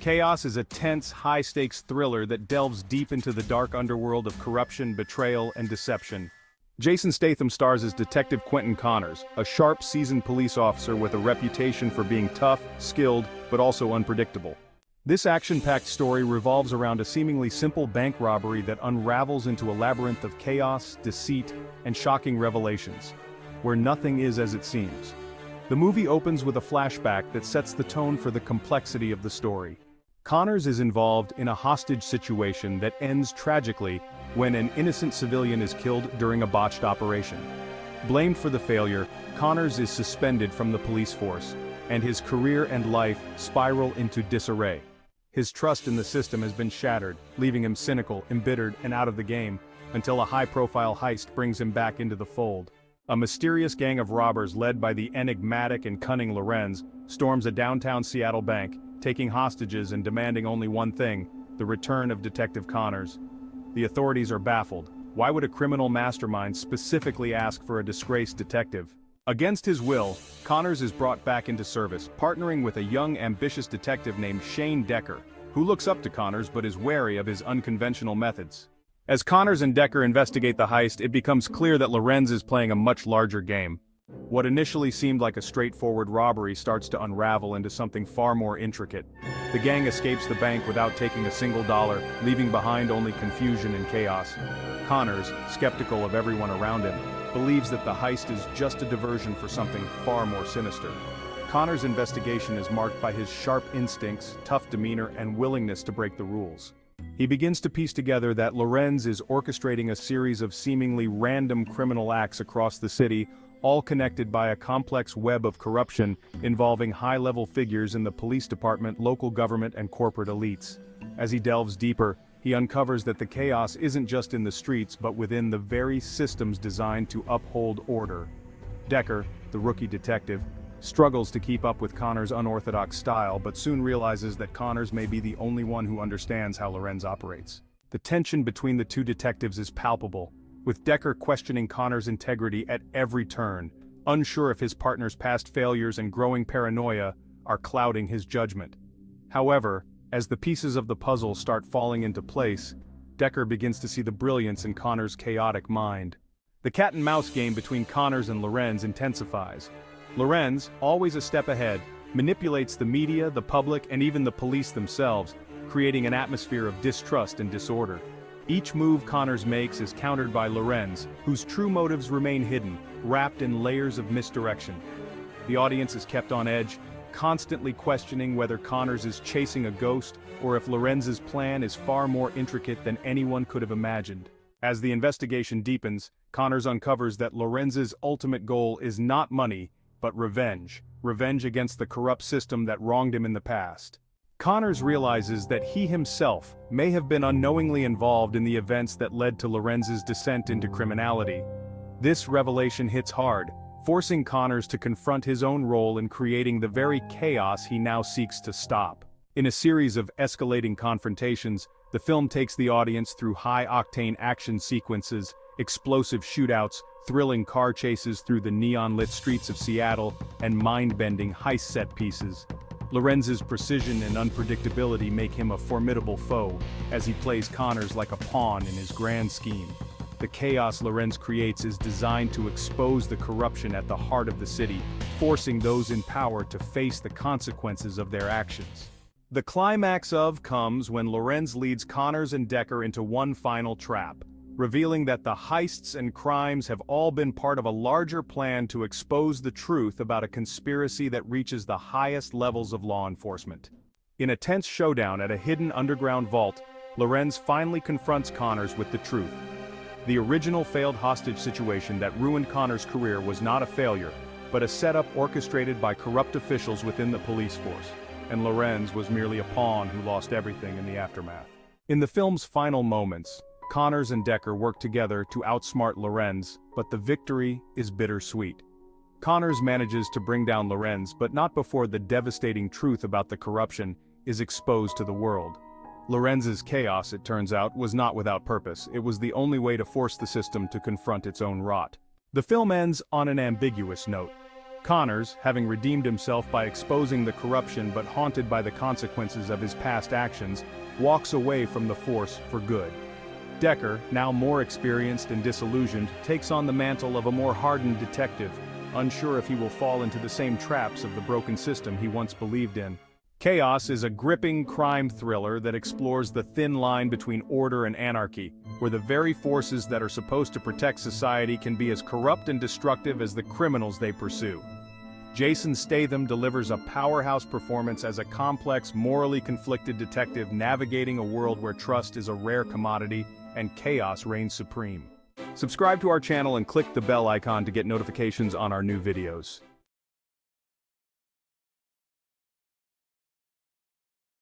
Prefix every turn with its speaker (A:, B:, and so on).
A: Chaos is a tense, high-stakes thriller that delves deep into the dark underworld of corruption, betrayal, and deception. Jason Statham stars as Detective Quentin Connors, a sharp, seasoned police officer with a reputation for being tough, skilled, but also unpredictable. This action-packed story revolves around a seemingly simple bank robbery that unravels into a labyrinth of chaos, deceit, and shocking revelations, where nothing is as it seems. The movie opens with a flashback that sets the tone for the complexity of the story. Connors is involved in a hostage situation that ends tragically when an innocent civilian is killed during a botched operation. Blamed for the failure, Connors is suspended from the police force, and his career and life spiral into disarray. His trust in the system has been shattered, leaving him cynical, embittered, and out of the game, until a high-profile heist brings him back into the fold. A mysterious gang of robbers led by the enigmatic and cunning Lorenz storms a downtown Seattle bank, taking hostages and demanding only one thing: the return of Detective Connors. The authorities are baffled. Why would a criminal mastermind specifically ask for a disgraced detective? Against his will, Connors is brought back into service, partnering with a young, ambitious detective named Shane Decker, who looks up to Connors but is wary of his unconventional methods. As Connors and Decker investigate the heist, it becomes clear that Lorenz is playing a much larger game. What initially seemed like a straightforward robbery starts to unravel into something far more intricate. The gang escapes the bank without taking a single dollar, leaving behind only confusion and chaos. Connors, skeptical of everyone around him, believes that the heist is just a diversion for something far more sinister. Connors' investigation is marked by his sharp instincts, tough demeanor, and willingness to break the rules. He begins to piece together that Lorenz is orchestrating a series of seemingly random criminal acts across the city, all connected by a complex web of corruption involving high-level figures in the police department, local government, and corporate elites. As he delves deeper, he uncovers that the chaos isn't just in the streets but within the very systems designed to uphold order. Decker, the rookie detective, struggles to keep up with Connors' unorthodox style but soon realizes that Connors may be the only one who understands how Lorenz operates. The tension between the two detectives is palpable, with Decker questioning Connors' integrity at every turn, unsure if his partner's past failures and growing paranoia are clouding his judgment. However, as the pieces of the puzzle start falling into place, Decker begins to see the brilliance in Connors' chaotic mind. The cat-and-mouse game between Connors and Lorenz intensifies. Lorenz, always a step ahead, manipulates the media, the public, and even the police themselves, creating an atmosphere of distrust and disorder. Each move Connors makes is countered by Lorenz, whose true motives remain hidden, wrapped in layers of misdirection. The audience is kept on edge, constantly questioning whether Connors is chasing a ghost or if Lorenz's plan is far more intricate than anyone could have imagined. As the investigation deepens, Connors uncovers that Lorenz's ultimate goal is not money, but revenge. Revenge against the corrupt system that wronged him in the past. Connors realizes that he himself may have been unknowingly involved in the events that led to Lorenz's descent into criminality. This revelation hits hard, forcing Connors to confront his own role in creating the very chaos he now seeks to stop. In a series of escalating confrontations, the film takes the audience through high-octane action sequences, explosive shootouts, thrilling car chases through the neon-lit streets of Seattle, and mind-bending heist set pieces. Lorenz's precision and unpredictability make him a formidable foe, as he plays Connors like a pawn in his grand scheme. The chaos Lorenz creates is designed to expose the corruption at the heart of the city, forcing those in power to face the consequences of their actions. The climax comes when Lorenz leads Connors and Decker into one final trap, revealing that the heists and crimes have all been part of a larger plan to expose the truth about a conspiracy that reaches the highest levels of law enforcement. In a tense showdown at a hidden underground vault, Lorenz finally confronts Connors with the truth. The original failed hostage situation that ruined Connors' career was not a failure, but a setup orchestrated by corrupt officials within the police force, and Lorenz was merely a pawn who lost everything in the aftermath. In the film's final moments, Connors and Decker work together to outsmart Lorenz, but the victory is bittersweet. Connors manages to bring down Lorenz, but not before the devastating truth about the corruption is exposed to the world. Lorenz's chaos, it turns out, was not without purpose. It was the only way to force the system to confront its own rot. The film ends on an ambiguous note. Connors, having redeemed himself by exposing the corruption but haunted by the consequences of his past actions, walks away from the force for good. Decker, now more experienced and disillusioned, takes on the mantle of a more hardened detective, unsure if he will fall into the same traps of the broken system he once believed in. Chaos is a gripping crime thriller that explores the thin line between order and anarchy, where the very forces that are supposed to protect society can be as corrupt and destructive as the criminals they pursue. Jason Statham delivers a powerhouse performance as a complex, morally conflicted detective navigating a world where trust is a rare commodity and chaos reigns supreme. Subscribe to our channel and click the bell icon to get notifications on our new videos.